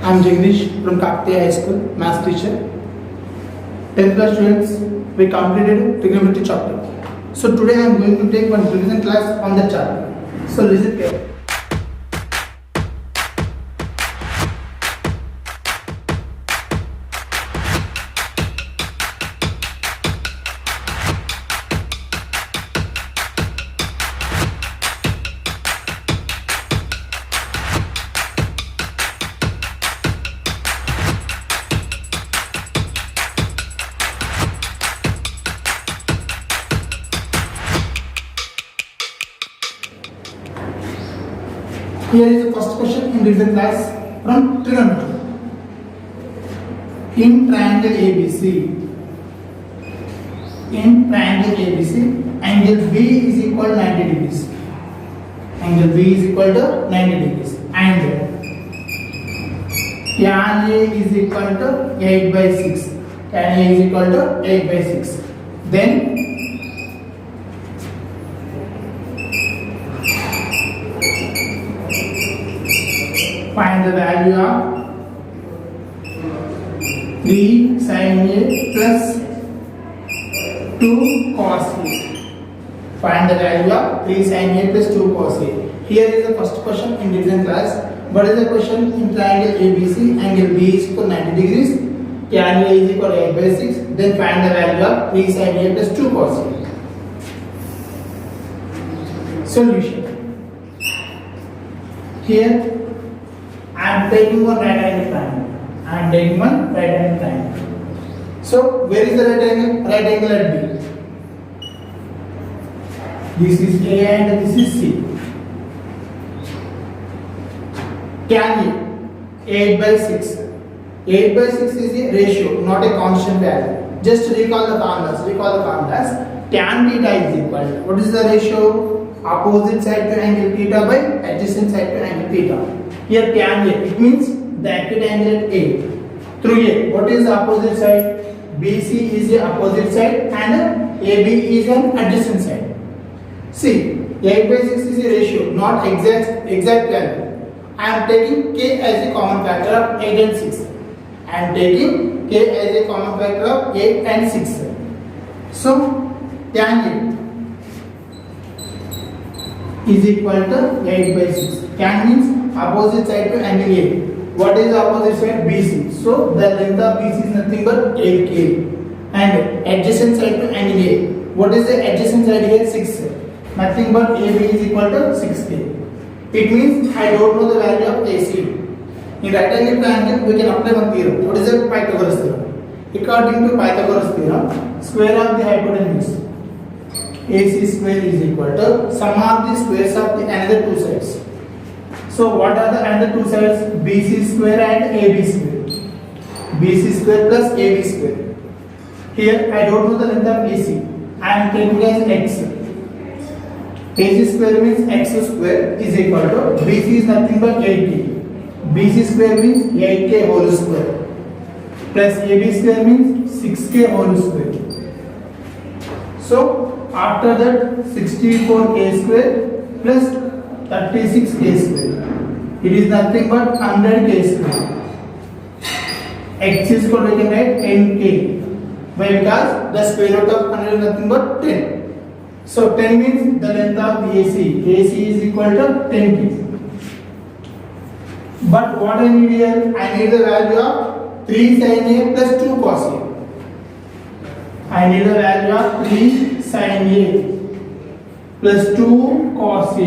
I'm Jagdish from Kakatiya High School, maths teacher. 10th class students, we completed trigonometry chapter. So today I am going to take one revision class on the chart. So listen carefully. Here is the first question in revision class from trigonometry. In triangle ABC, angle B is equal to 90 degrees. Angle B is equal to 90 degrees. And tan A is equal to 8 by 6. Tan A is equal to 8 by 6. Then find the value of 3 sin A plus 2 cos A. Find the value of 3 sin A plus 2 cos A. Here is the first question in division class. What is the question? In triangle ABC, angle B is equal to 90 degrees. Tan A is equal to 8 by 6. Then find the value of 3 sin A plus 2 cos A. Solution. Here I am taking one right angle triangle. So where is the right angle? Right angle at B. This is A and this is C. Tan A 8 by 6. 8 by 6 is a ratio, not a constant value. Just recall the formulas. Tan theta is equal to, what is the ratio? Opposite side to angle theta by adjacent side to angle theta. Here tan A, it means the acute angle at A. Through A, what is the opposite side? BC is the opposite side and AB is an adjacent side. See, 8 by 6 is a ratio, not exact value. I am taking K as a common factor of 8 and 6. I am taking K as a common factor of 8 and 6. So, tan A is equal to 8 by 6. Tan means opposite side to angle A. What is the opposite side? BC. So the length of BC is nothing but 8K. And adjacent side to angle A. What is the adjacent side here? 6. Nothing but AB is equal to 6K. It means I don't know the value of AC. In right angle triangle, we can apply one theorem. What is the Pythagoras theorem? According to Pythagoras theorem, square of the hypotenuse AC square is equal to sum of the squares of the another two sides. So what are the another two sides? BC square and AB square. BC square plus AB square. Here I don't know the length of AC. I am taking as x. AC square means x square is equal to BC is nothing but 8k. BC square means 8k whole square plus AB square means 6k whole square. So after that 64k square plus 36k square. It is nothing but 100k square. X is equal to, we can write 10k. Why? Because the square root of 100 is nothing but 10. So 10 means the length of the AC. AC is equal to 10k. But what I need here? I need the value of 3 sin A plus 2 cos A. I need the value of 3 sin A plus 2 cos A.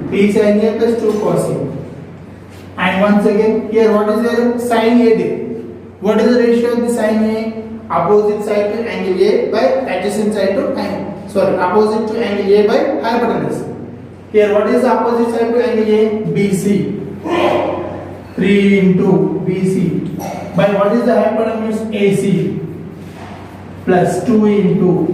3 sin A plus 2 cos A. And once again, here what is the sin A there? What is the ratio of the sin A? Opposite side to angle A by adjacent side to opposite to angle A by hypotenuse. Here what is the opposite side to angle A? BC. 3 into BC by what is the hypotenuse? AC plus 2 into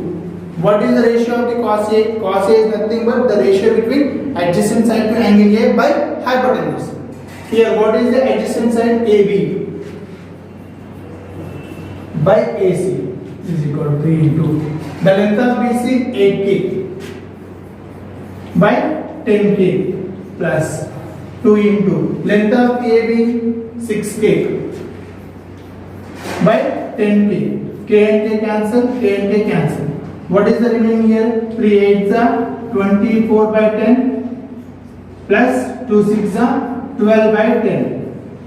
what is the ratio of the cos A? Cos A is nothing but the ratio between adjacent side to angle A by hypotenuse. Here what is the adjacent side? AB by AC is equal to 3 into the length of BC 8k by 10k plus 2 into length of AB 6k by 10k. K and k cancel, k and k cancel. What is the remaining here? 3 8s are 24 by 10 plus 2 6s are 12 by 10.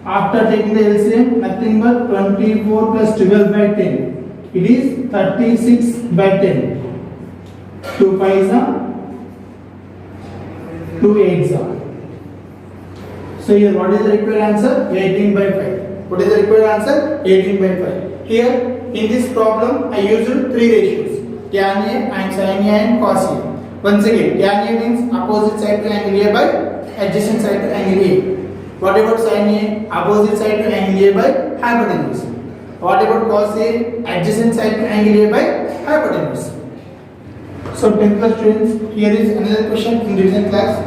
After taking the LCM, nothing but 24 plus 12 by 10. It is 36 by 10. 2 5s are 2 8s are. So here what is the required answer? 18 by 5. What is the required answer? 18 by 5. Here in this problem I used three ratios, tan A and sin A and cos A. Once again, tan A means opposite side to angle A by adjacent side to angle A. What about sin A? Opposite side to angle A by hypotenuse. What about cos A? Adjacent side to angle A by hypotenuse. So 10th class students, here is another question in recent class.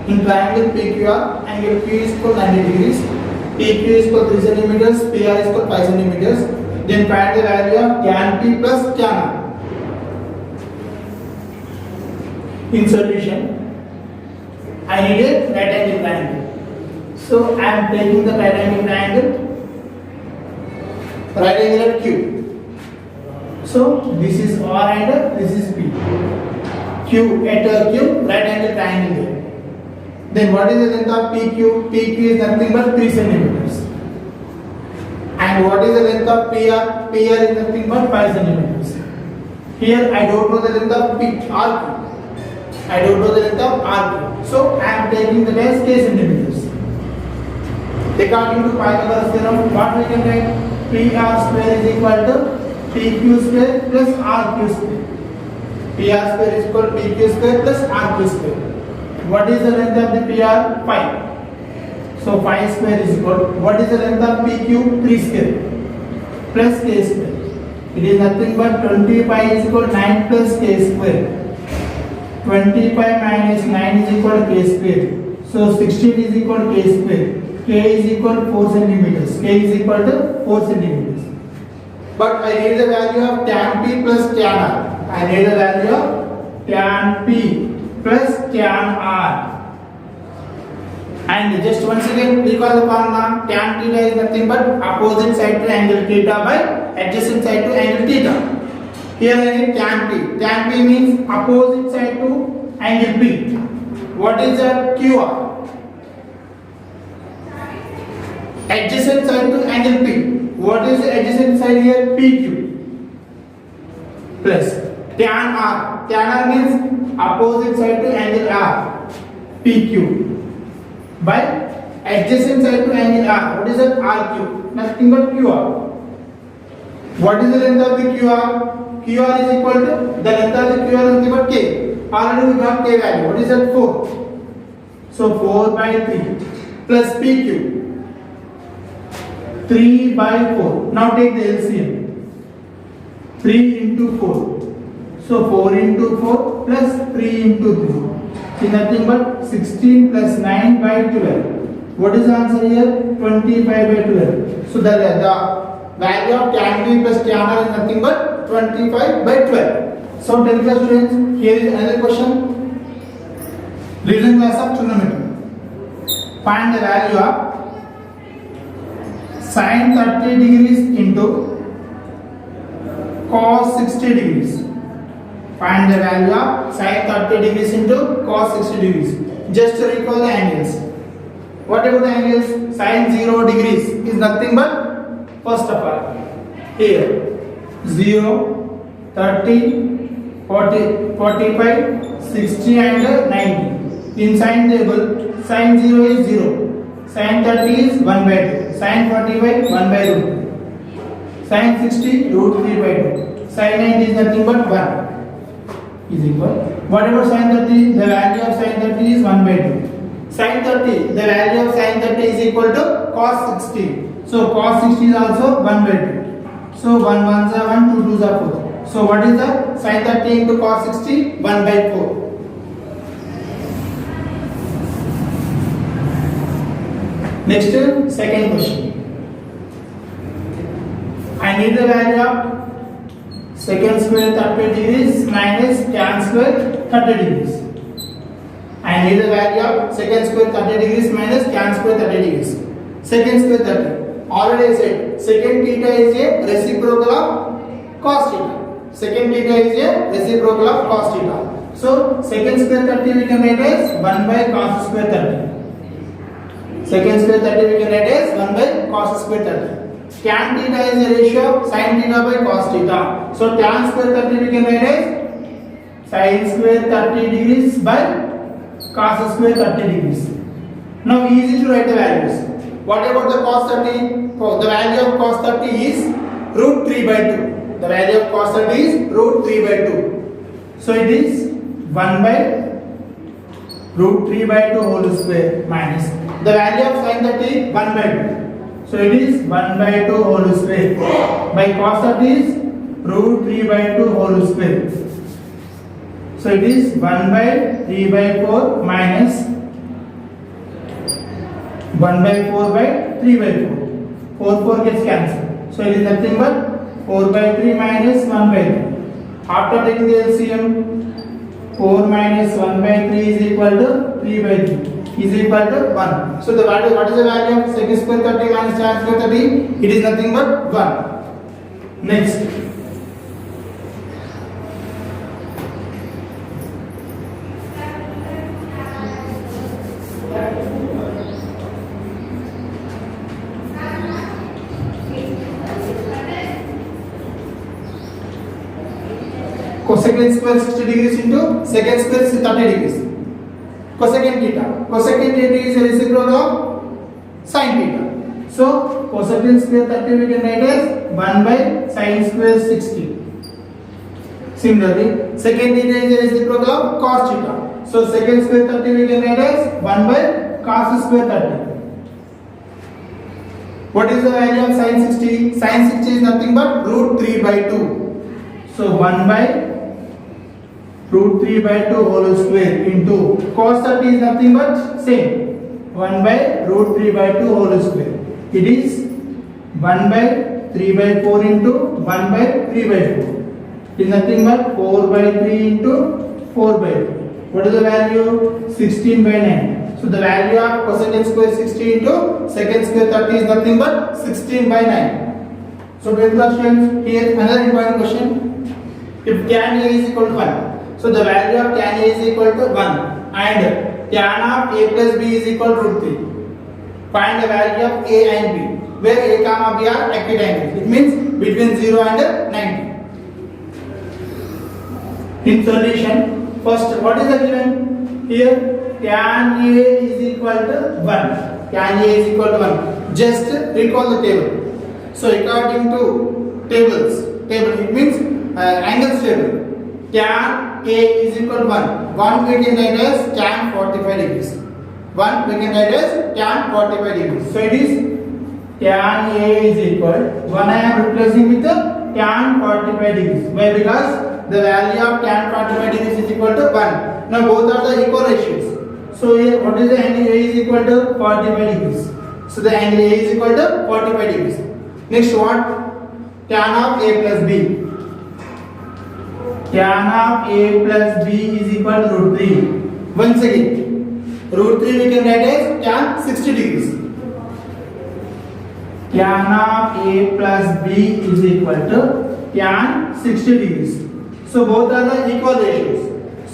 In triangle PQR, angle Q is equal 90 degrees, PQ is equal 3 centimeters, PR is equal 5 centimeters. Then find the value of tan P plus tan R. In solution, I need a right angle triangle. So I am taking the right angle triangle, right angle at Q. So this is R and this is P. Q at Q, right angle triangle there. Then what is the length of PQ? PQ is nothing but 3 centimeters. And what is the length of PR? PR is nothing but 5 centimeters. Here I don't know the length of RQ. I don't know the length of RQ. So I am taking the as k centimeters. According to Pythagoras theorem, what we can write? PR square is equal to PQ square plus RQ square. PR square is equal to PQ square plus RQ square. What is the length of the PR? 5. So 5 square is equal to, what is the length of PQ? 3 square plus k square. It is nothing but 25 is equal to 9 plus k square. 25 minus 9 is equal to k square. So 16 is equal to k square. K is equal to 4 centimeters. K is equal to 4 centimeters. But I need the value of tan P plus tan R. I need the value of tan P plus tan R. And just once again recall the formula. Tan theta is nothing but opposite side to angle theta by adjacent side to angle theta. Here I need tan P. Tan P means opposite side to angle P. What is that? QR. Adjacent side to angle P. What is the adjacent side here? PQ. Plus tan R. Tan R means opposite side to angle R. PQ. By adjacent side to angle R. What is that? RQ. Nothing but QR. What is the length of the QR? QR is equal to the length of the QR is equal to K. Already we got K value. What is that? 4. So 4 by 3 plus PQ. 3 by 4. Now take the LCM. 3 into 4. So 4 into 4 plus 3 into 3. See nothing but 16 plus 9 by 12. What is the answer here? 25 by 12. So the value of tan B plus tan R is nothing but 25 by 12. So 10th class students, here is another question. Recent class of trigonometry. Find the value of sin 30 degrees into cos 60 degrees. Find the value of sin 30 degrees into cos 60 degrees. Just to recall the angles. What about the angles? Sin 0 degrees is nothing but, first of all, here 0, 30, 40, 45, 60 and 90. In sin table, sin 0 is 0, sin 30 is 1 by 2, sin 45 1 by root 2, sin 60 root 3 by 2, sin 90 is nothing but 1 is equal. What about sin 30? The value of sin 30 is 1 by 2. Sin 30, the value of sin 30 is equal to cos 60. So cos 60 is also 1 by 2. So 1 1s are 1, 2 2s are 4. So what is the sin 30 into cos 60? 1 by 4. Next, second question. I need the value of secant square 30 degrees minus tan square 30 degrees. I and here the value of secant square 30 degrees minus tan square 30 degrees. Secant square 30. Already I said secant theta is a reciprocal of cos theta. Secant theta is a reciprocal of cos theta. So secant square 30 we can write as 1 by cos square 30. Secant square 30 we can write as 1 by cos square 30. Tan theta is a ratio of sin theta by cos theta. So tan square 30 we can write as sin square 30 degrees by cos square 30 degrees. Now easy to write the values. What about the cos 30? The value of cos 30 is root 3 by 2. The value of cos 30 is root 3 by 2. So it is 1 by root 3 by 2 whole square minus the value of sin 30 1 by 2. So it is 1 by 2 whole square by cos 30 is root 3 by 2 whole square. So it is 1 by 3 by 4 minus 1 by 4 by 3 by 4. 4 gets cancelled. So it is nothing but 4 by 3 minus 1 by 3. After taking the LCM, 4 minus 1 by 3 is equal to 3 by 3 is equal to 1. So the value, what is the value of secant square 30 minus tan square 30? It is nothing but 1. Next. Cosecant square 60 degrees into secant square 30 degrees. Cosecant theta. Cosecant theta is a reciprocal of sin theta. So cosecant square 30 we can write as 1 by sin square 60. Similarly, secant theta is a reciprocal of cos theta. So secant square 30 we can write as 1 by cos square 30. What is the value of sin 60? Sin 60 is nothing but root 3 by 2. So 1 by root 3 by 2 whole square into cos 30 is nothing but same 1 by root 3 by 2 whole square. It is 1 by 3 by 4 into 1 by 3 by 4. It is nothing but 4 by 3 into 4 by 2. What is the value? 16 by 9. So the value of cosecant square 60 into secant square 30 is nothing but 16 by 9. So 12 questions. Here another important question. If tan A is equal to 1. So the value of tan A is equal to 1 and tan of A plus B is equal to root 3. Find the value of A and B where A comma B are acute angles. It means between 0 and 90. In solution, first what is the given? Here tan A is equal to 1. Tan A is equal to 1. Just recall the table. So according to table it means angles table. Tan A is equal to 1. 1 we can write as tan 45 degrees. 1 we can write as tan 45 degrees. So it is tan A is equal. 1 I am replacing with tan 45 degrees. Why? Because the value of tan 45 degrees is equal to 1. Now both are the equal ratios. So here what is the angle A is equal to 45 degrees. So the angle A is equal to 45 degrees. Next what? Tan of A plus B. Tan of A plus B is equal to root 3. Once again, root 3 we can write as tan 60 degrees. Tan of A plus B is equal to tan 60 degrees. So both are the equal ratios.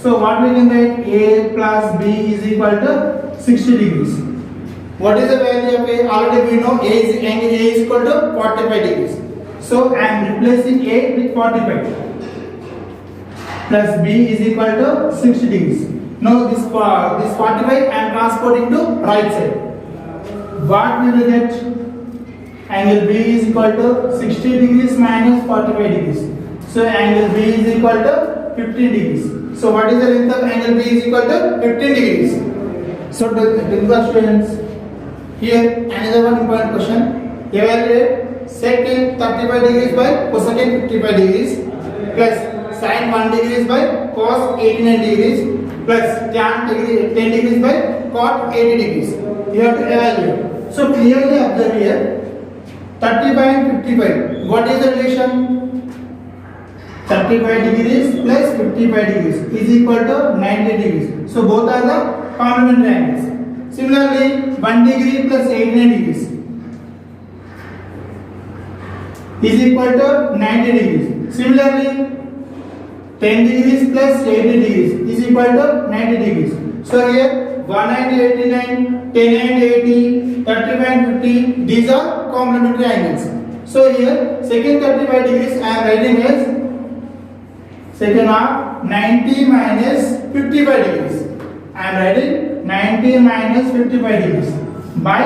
So what we can write? A plus B is equal to 60 degrees. What is the value of A? Already we know angle A is equal to 45 degrees. So I am replacing A with 45. Plus B is equal to 60 degrees. Now this 45 I am transporting to right side. What we will get? Angle B is equal to 60 degrees minus 45 degrees. So angle B is equal to 15 degrees. So what is the length of angle B is equal to 15 degrees. So the students, here another one important question. Evaluate secant 35 degrees by cosecant 55 degrees plus sin 1 degrees by cos 89 degrees plus tan 10 degrees by cot 80 degrees. You have to evaluate. So clearly observe here 35 and 55. What is the relation? 35 degrees plus 55 degrees is equal to 90 degrees. So both are the complementary angles. Similarly, 1 degree plus 89 degrees is equal to 90 degrees. Similarly, 10 degrees plus 80 degrees is equal to 90 degrees. So here 1 and 89, 10 and 80, 35 and 50, these are complementary angles. So here second 35 degrees I am writing as second half 90 minus 55 degrees. I am writing 90 minus 55 degrees by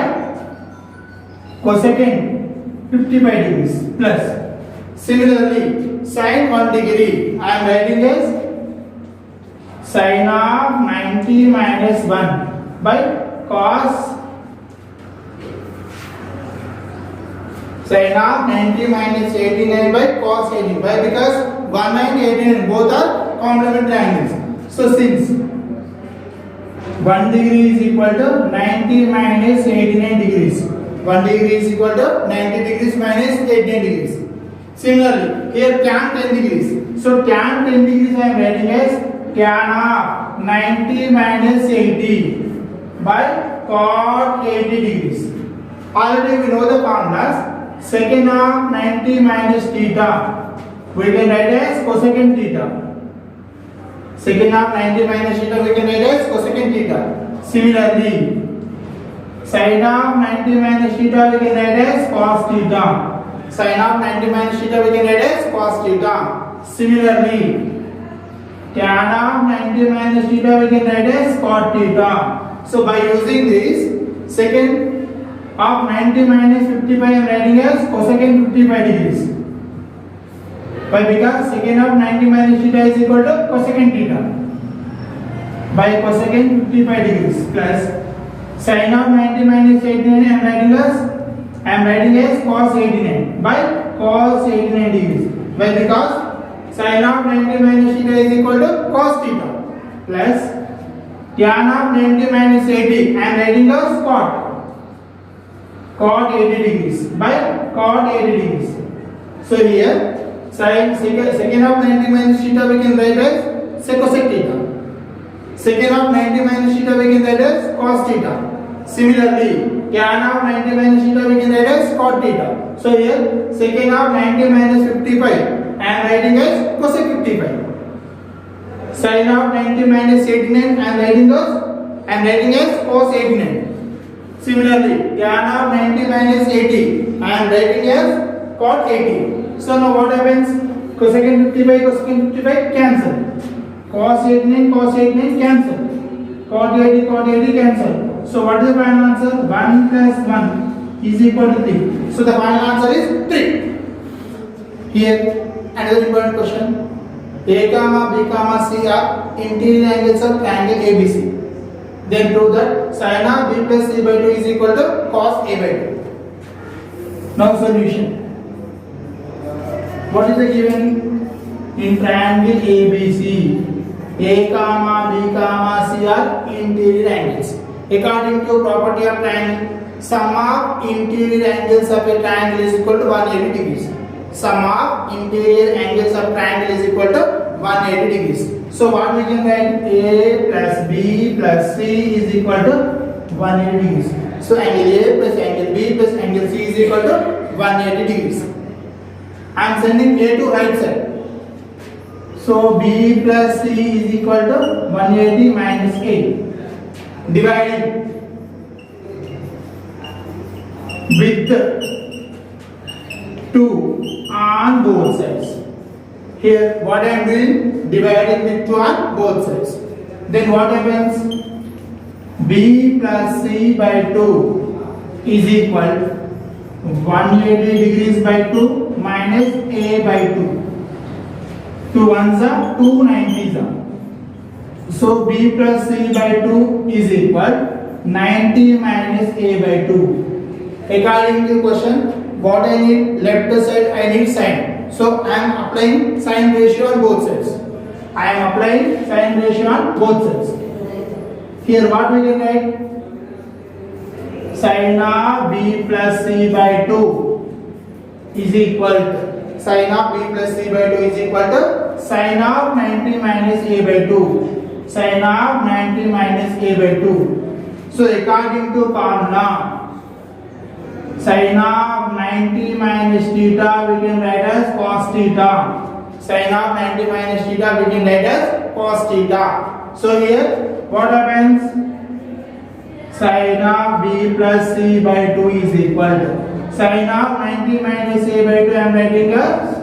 cosecant 55 degrees plus. Similarly, sin 1 degree I am writing as sin of 90 minus 1 by cos sin of 90 minus 89 by cos 80. Why? Because 1 and 89 both are complementary angles. So since 1 degree is equal to 90 minus 89 degrees, 1 degree is equal to 90 degrees minus 89 degrees. Similarly, here tan 10 degrees. So tan 10 degrees I am writing as tan of 90 minus 80 by cot 80 degrees. Already we know the formulas. Second of 90 minus theta we can write as cosecant theta. Second of 90 minus theta we can write as cosecant theta. Similarly, sin of 90 minus theta we can write as cos theta. Sin of 90 minus theta we can write as cos theta. Similarly, tan of 90 minus theta we can write as cot theta. So by using this, second of 90 minus 55 I am writing as cosecant 55 degrees. Why? Because second of 90 minus theta is equal to cosecant theta by cosecant 55 degrees plus sin of 90 minus 89 I am writing as cos 89 by cos 89 degrees. Why? Because sin of 90 minus theta is equal to cos theta plus tan of 90 minus 80 I am writing as cot 80 degrees by cot 80 degrees. So here sin second of 90 minus theta we can write as cosec theta. Second of 90 minus theta we can write as cos theta. Similarly, tan of 90 minus theta we can write as cot theta. So here second of 90 minus 55 I am writing as cosec 55. Sin of 90 minus 89 I am writing as cos 89. Similarly, tan of 90 minus 80 I am writing as cot 80. So now what happens? Cosecant 55 cancel. Cos 89 cancel. Cot 80 cancel. So what is the final answer? 1 plus 1 is equal to 3. So the final answer is 3. Here another important question. A comma B comma C are interior angles of triangle ABC. Then prove that sin of B plus C by 2 is equal to cos A by 2. Now solution. What is the given in triangle ABC? A comma B comma C are interior angles. According to property of triangle, sum of interior angles of a triangle is equal to 180 degrees. Sum of interior angles of triangle is equal to 180 degrees. So what we can write? A plus B plus C is equal to 180 degrees. So angle A plus angle B plus angle C is equal to 180 degrees. I am sending A to right side. So B plus C is equal to 180 minus A. Dividing with 2 on both sides. Here what I am doing? Dividing with 2 on both sides. Then what happens? B plus C by 2 is equal 180 degrees by 2 minus A by 2. 2 ones are 2 90s are. So B plus C by 2 is equal 90 minus A by 2. According to the question, what I need? Left side I need sine. So I am applying sine ratio on both sides. I am applying sine ratio on both sides. Here what we can write? Sin of B plus C by 2 is equal to sin of B plus C by 2 is equal to sin of 90 minus A by 2. sin of 90 minus a by 2. So according to formula, sin of 90 minus theta we can write as cos theta. Sin of 90 minus theta we can write as cos theta. So here what happens? Sin of b plus c by 2 is equal to sin of 90 minus a by 2 I am writing as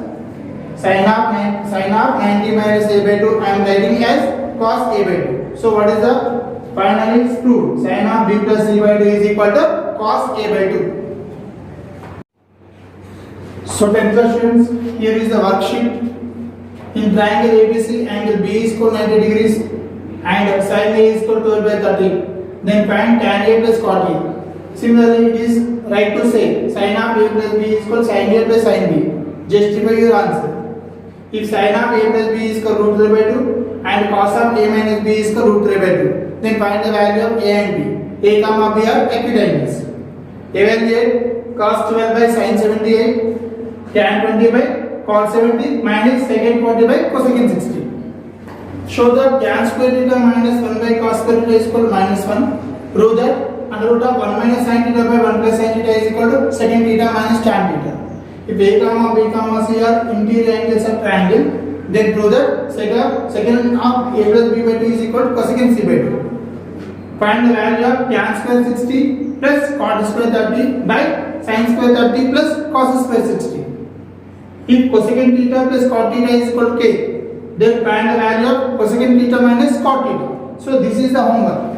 sin of 90 minus a by 2 I am writing as cos a by 2. So what is the finally is proved? Sin of b plus c by 2 is equal to cos a by 2. So 10th questions, here is the worksheet. In triangle ABC, angle B is equal 90 degrees and sin A is equal to 12 by 30. Then find tan A plus cot A. Similarly, it is right to say sin of A plus B is equal sin A plus sin B. Justify your answer. If sin of A plus B is equal root 3 by 2 and cos of A minus B is equal root 3 by 2, then find the value of A and B. A comma B are equidistants. Evaluate cos 12 by sin 78, tan 20 by cos 70 minus secant 40 by cosecant 60. Show that tan square theta minus 1 by cos square theta is equal to minus 1. Prove that under root of 1 minus sin theta by 1 plus sin theta is equal to secant theta minus tan theta. If A comma B comma C are interior angles of triangle, then prove that secant of A plus B by 2 is equal to cosecant C by 2. Find the value of tan square 60 plus cot square 30 by sin square 30 plus cos square 60. If cosecant theta plus cot theta is equal to k, then find the value of cosecant theta minus cot theta. So this is the homework.